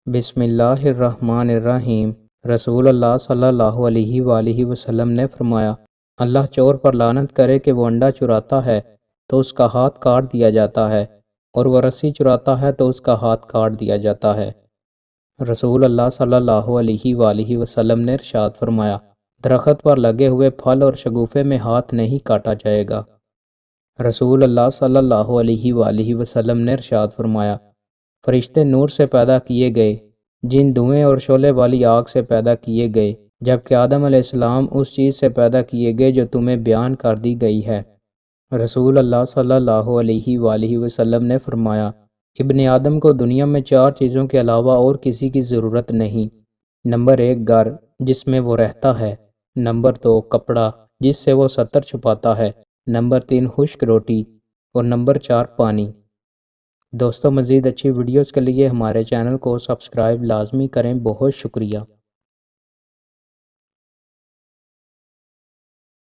بسم اللہ الرحمن الرحیم۔ رسول اللہ صلی اللہ علیہ وآلہ وسلم نے فرمایا، اللہ چور پر لعنت کرے کہ وہ انڈا چراتا ہے تو اس کا ہاتھ کاٹ دیا جاتا ہے، اور وہ رسی چراتا ہے تو اس کا ہاتھ کاٹ دیا جاتا ہے۔ رسول اللہ صلی اللہ علیہ وآلہ وسلم نے ارشاد فرمایا، درخت پر لگے ہوئے پھل اور شگوفے میں ہاتھ نہیں کاٹا جائے گا۔ رسول اللہ صلی اللہ علیہ وآلہ وسلم نے ارشاد فرمایا، فرشتے نور سے پیدا کیے گئے، جن دھوئیں اور شعلے والی آگ سے پیدا کیے گئے، جبکہ آدم علیہ السلام اس چیز سے پیدا کیے گئے جو تمہیں بیان کر دی گئی ہے۔ رسول اللہ صلی اللہ علیہ وآلہ وسلم نے فرمایا، ابن آدم کو دنیا میں 4 چیزوں کے علاوہ اور کسی کی ضرورت نہیں۔ نمبر 1 گھر جس میں وہ رہتا ہے، نمبر 2 کپڑا جس سے وہ ستر چھپاتا ہے، نمبر 3 خشک روٹی، اور نمبر 4 پانی۔ دوستو، مزید اچھی ویڈیوز کے لیے ہمارے چینل کو سبسکرائب لازمی کریں۔ بہت شکریہ۔